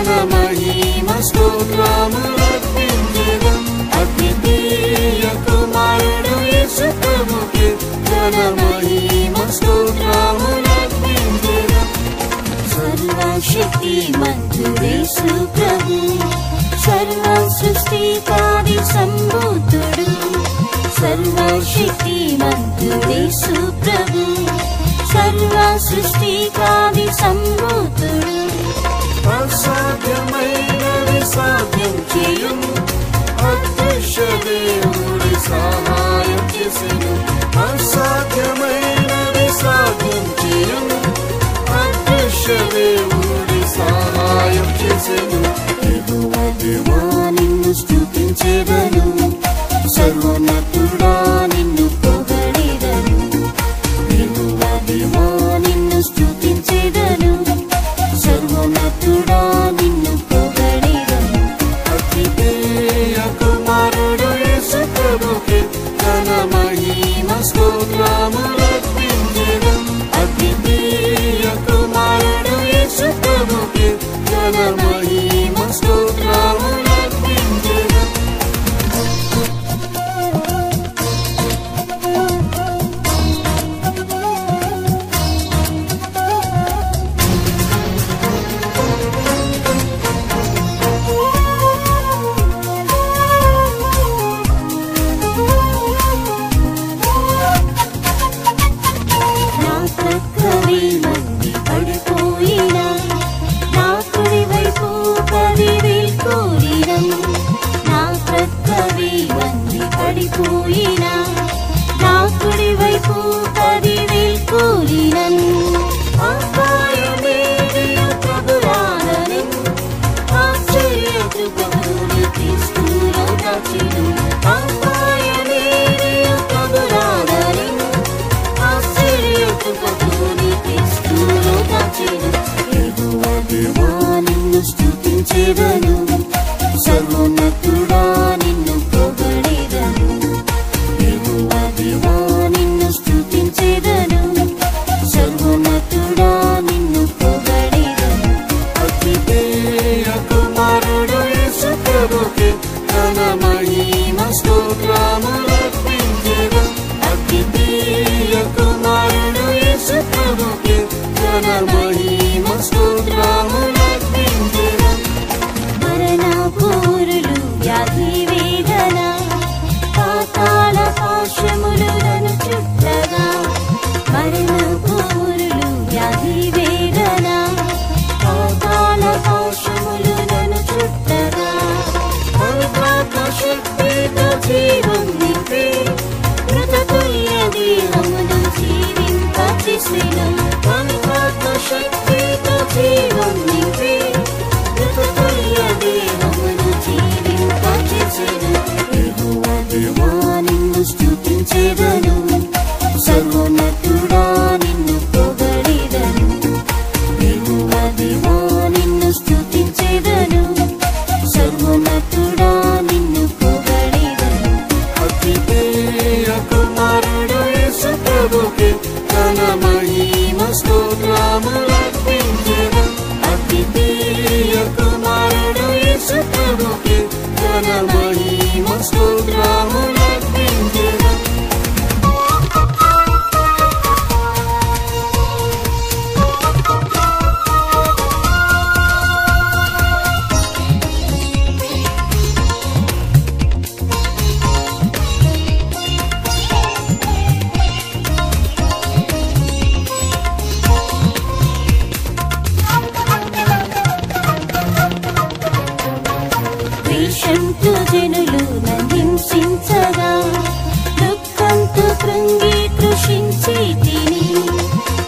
ఘన మహిమ స్తోత్రములర్పించెదం. అద్వితీయ కుమారుడు యేసు ప్రభుకే ఘన మహిమ స్తోత్రములర్పించెదం. సర్వశక్తిమంతుడేసు ప్రభు, సర్వ సృష్టికాది సంభూతుడు. సర్వశక్తిమంతుడేసు ప్రభు, సర్వ సృష్టికాది సంభూతుడు. అసాధ్యమైనది సాధ్యం చేయు అదృశ్య దేవుడి సహాయం చేసెను. అసాధ్యమైనది సాధ్యం చేయు అదృశ్య దేవుడి సహాయం చేసెను. యెహోవా దేవా నిన్ను స్తుతించెదను, సర్వోన్నతుడా నిన్ను పొగడెదను. యెహోవా దేవా నిన్ను స్తుతించెదను, సర్వోన్నతుడా నిన్ను పొగడెదను. అద్వితీయ కుమారుడు యేసు ప్రభుకే ఘన మహిమ స్తోత్రములర్పించెదం. అద్వితీయ కుమారుడు యేసు ప్రభుకే ఘన మహిమ స్తోత్రములర్పించెదం. సర్వోన్నతుడా నిన్ను పొగడెదను. యెహోవా దేవా నిన్ను స్తుతించెదను, సర్వోన్నతుడా నిన్ను పొగడెదను. అద్వితీయ కుమారుడు యేసు ప్రభుకే ఘన మహిమ స్తోత్రములర్పించెదం. అద్వితీయ కుమారుడు యేసు ప్రభుకే ఘన మహిమ స్తోత్రములర్పించెదం. మరణపూరులు వ్యాధి వేదన పాతాళ పాశములు నన్ను చుట్టగా. మరణపూరులు వ్యాధి వేదన పాతాళ పాశములు నన్ను చుట్టగా. పవిత్రాత్మ శక్తితో జీవం నింపి మృతతుల్య దేహమును జీవింపచేసెను. పవిత్రాత్మ శక్తితో జీవం నింపి మృతతుల్య దేహమును జీవింపచేసెను. యెహోవా దేవా నిన్ను స్తుతించెదను, సర్వోన్నతుడా నిన్ను పొగడెదను. యెహోవా దేవా నిన్ను స్తుతించెదను, సర్వోన్నతుడా నిన్ను పొగడెదను. అద్వితీయ కుమారుడు యేసు ప్రభుకే ఘన మహిమ స్తోత్రములర్పించెదం. అద్వితీయ కుమారుడు యేసు ప్రభుకే ఘన మహిమ స్తోత్రములర్పించెదం. ద్వేషంతో జనులు నందించగా, దుఃఖంతో కృంగి కృషించి తిని.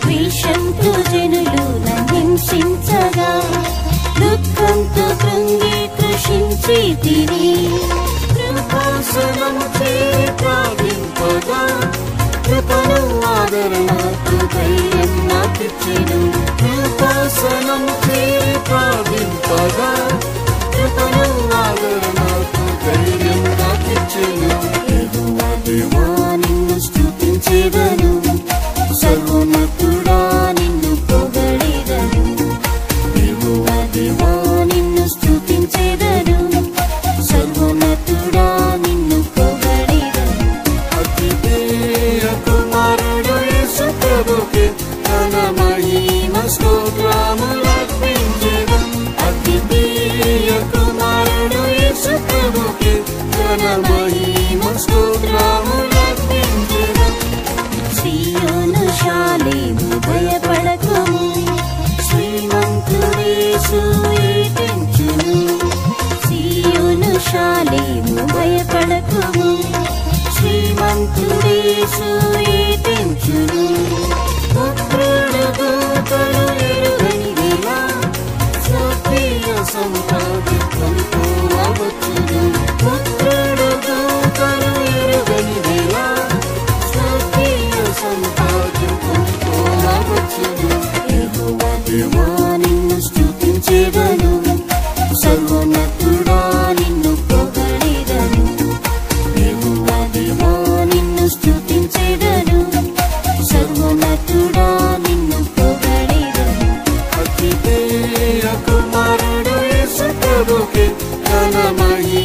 ద్వేషంతో జనులు నందించగా, దుఃఖంతో కృంగి కృషించి తిని. కృపాసనము చేరి ప్రార్థింపగా, కృపను ఆదరణకు ధైర్యం నాకిచ్చెను. కృపాసనము చేరి ప్రార్థింపగా, కృపను ఆదరణకు ధైర్యం నాకిచ్చెను. యెహోవా దేవా నిన్ను స్తుతించెదను, సర్వోన్నతుడా నిన్ను పొగడెదను. యెహోవా దేవా నిన్ను ఘన మహిమ